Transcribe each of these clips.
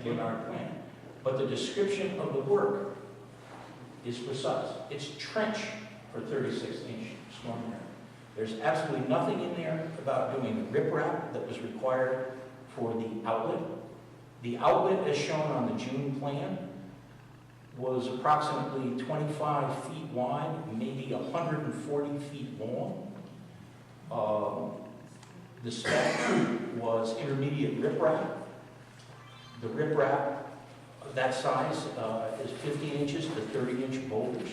in our plan. But the description of the work is precise. It's trench for 36-inch storm drain. There's absolutely nothing in there about doing the riprap that was required for the outlet. The outlet, as shown on the June plan, was approximately 25 feet wide, maybe 140 feet long. The spec was intermediate riprap. The riprap of that size is 15 inches to 30-inch boulders.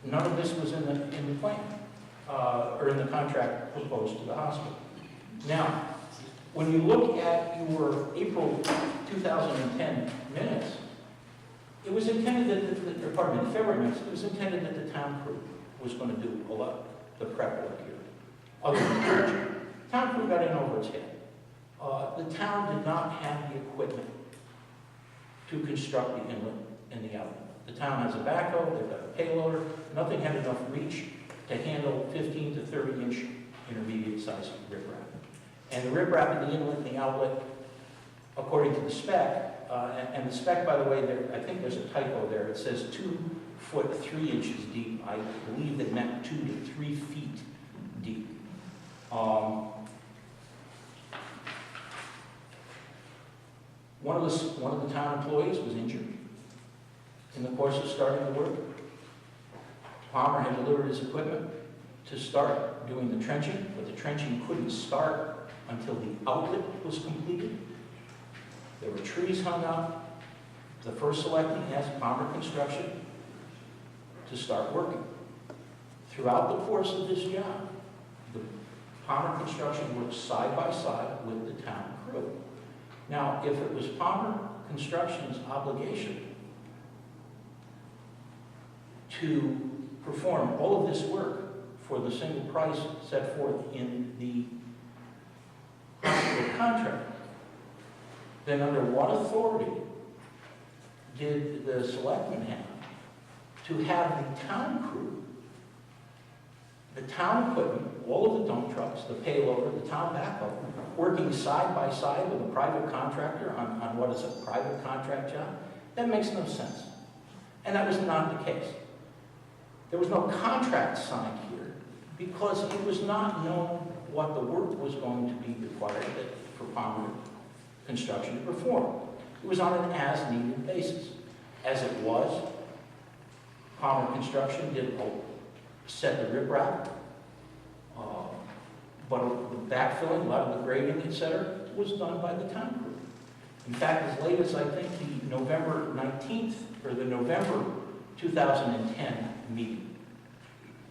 None of this was in the plan or in the contract proposed to the hospital. Now, when you look at your April 2010 minutes, it was intended that, pardon me, February minutes, it was intended that the town crew was going to do a lot of the prep work here. Other than the church, town crew got in over its head. The town did not have the equipment to construct the inlet and the outlet. The town has a backhoe, they've got a payloader, nothing had enough reach to handle 15 to 30-inch intermediate size riprap. And the riprap in the inlet and the outlet, according to the spec, and the spec, by the way, there, I think there's a typo there. It says 2 foot 3 inches deep. I believe they meant 2 to 3 feet deep. One of the town employees was injured in the course of starting the work. Palmer had delivered his equipment to start doing the trenching, but the trenching couldn't start until the outlet was completed. There were trees hung up. The first selectman asked Palmer Construction to start working. Throughout the course of this job, the Palmer Construction worked side by side with the town crew. Now, if it was Palmer Construction's obligation to perform all of this work for the single price set forth in the hospital contract, then under what authority did the selectmen have to have the town crew, the town equipment, all of the dump trucks, the payloader, the town backhoe, working side by side with a private contractor on what is a private contract job? That makes no sense. And that was not the case. There was no contract signed here because it was not known what the work was going to be required for Palmer Construction to perform. It was on an as-needed basis. As it was, Palmer Construction did set the riprap, but the backfilling, a lot of the grading, etc., was done by the town crew. In fact, as late as I think the November 19th or the November 2010 meeting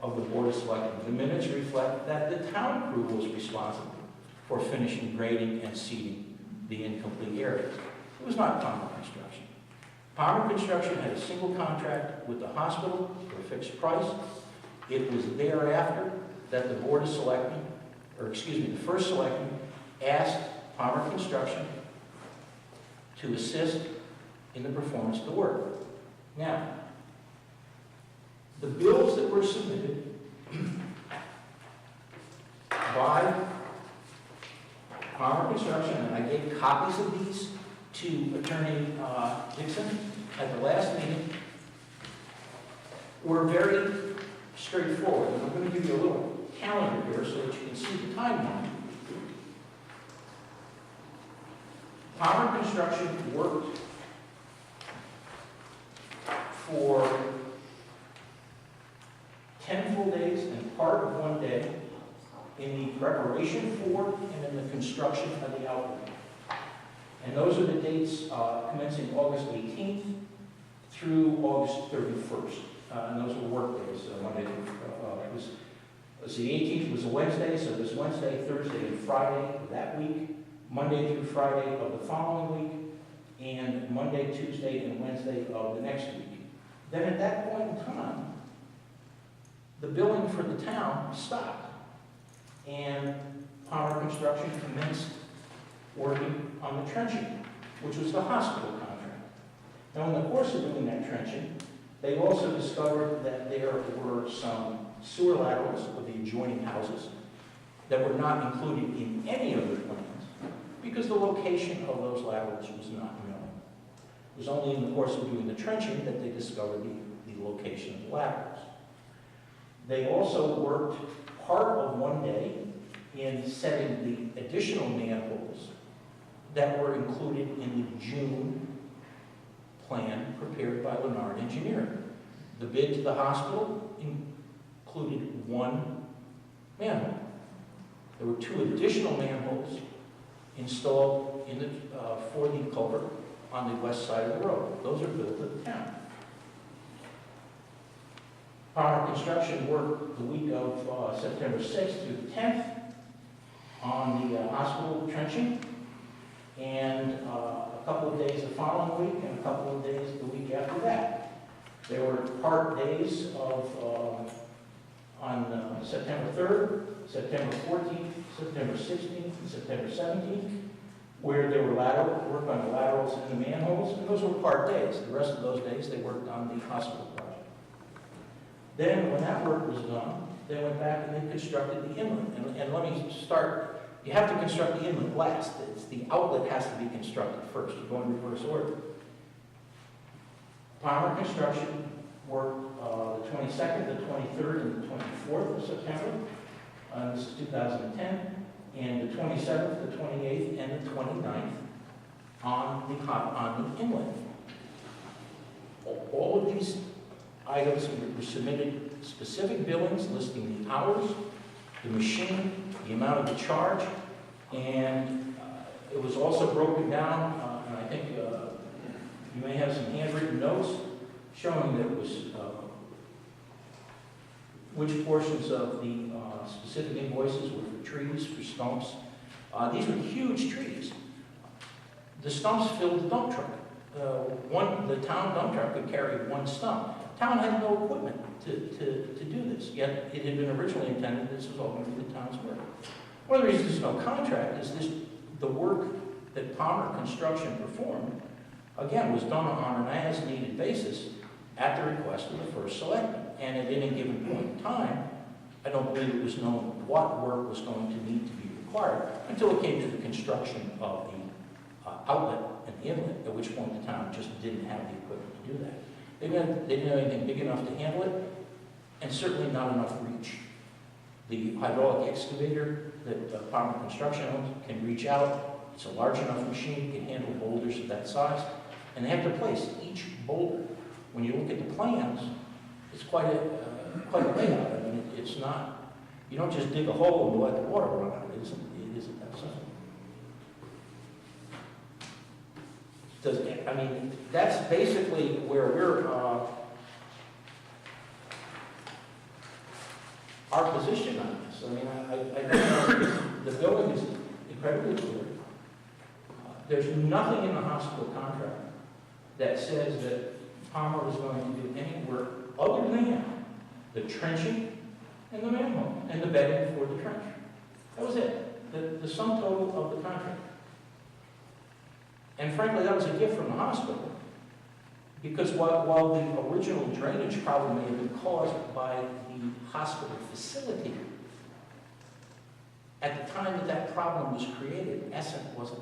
of the Board of Selectmen, the minutes reflect that the town crew was responsible for finishing grading and seeding the incomplete areas. It was not Palmer Construction. Palmer Construction had a single contract with the hospital for a fixed price. It was thereafter that the Board of Selectmen, or excuse me, the first selectman asked Palmer Construction to assist in the performance of the work. Now, the bills that were submitted by Palmer Construction, and I gave copies of these to Attorney Dixon at the last meeting, were very straightforward. And I'm going to give you a little calendar here so that you can see the timeline. Palmer Construction worked for 10 full days and part of 1 day in the preparation for and in the construction of the outlet. And those are the dates commencing August 18th through August 31st. And those were work days. Monday through, the 18th was a Wednesday, so this Wednesday, Thursday, and Friday of that week, Monday through Friday of the following week, and Monday, Tuesday, and Wednesday of the next week. Then at that point in time, the billing for the town stopped. And Palmer Construction commenced working on the trenching, which was the hospital contract. Now, in the course of doing that trenching, they also discovered that there were some sewer laterals of the adjoining houses that were not included in any of the plans. because the location of those laterals was not known. It was only in the course of doing the trenching that they discovered the location of the laterals. They also worked part of one day in setting the additional manholes that were included in the June plan prepared by Leonard Engineering. The bid to the hospital included one manhole. There were 2 additional manholes installed in the, for the culvert on the west side of the road. Those are built at the town. Power construction worked the week of September 6th through the 10th on the hospital trenching, and a couple of days the following week, and a couple of days the week after that. There were part days of on September 3rd, September 14th, September 16th, and September 17th, where there were work on the laterals and the manholes, and those were part days. The rest of those days they worked on the hospital project. Then, when that work was done, they went back and they constructed the inlet. And let me start. You have to construct the inlet last. The outlet has to be constructed first. You go in reverse order. Palmer Construction worked the 22nd, the 23rd, and the 24th of September. This is 2010. And the 27th, the 28th, and the 29th on the inlet. All of these items were submitted specific billings listing the hours, the machine, the amount of the charge, and it was also broken down, and I think you may have some handwritten notes showing that it was which portions of the specific invoices were for trees, for stumps. These were huge trees. The stumps filled the dump truck. The town dump truck could carry one stump. Town had no equipment to do this, yet it had been originally intended this was all going to be the town's work. One of the reasons there's no contract is the work that Palmer Construction performed, again, was done on an as-needed basis at the request of the first selectman. And at any given point in time, I don't believe it was known what work was going to need to be required until it came to the construction of the outlet and the inlet, at which point the town just didn't have the equipment to do that. They didn't have anything big enough to handle it, and certainly not enough reach. The hydraulic excavator that Palmer Construction owns can reach out. It's a large enough machine, can handle boulders of that size, and they have to place each boulder. When you look at the plans, it's quite a layout. I mean, it's not, you don't just dig a hole and let the water run out. It isn't that simple. I mean, that's basically where we're, our position on this. I mean, I know the building is incredibly clear. There's nothing in the hospital contract that says that Palmer was going to do any work other than the trenching and the manhole and the bedding for the trench. That was it. The sum total of the contract. And frankly, that was a gift from the hospital, because while the original drainage problem may have been caused by the hospital facility, at the time that problem was created, Essent wasn't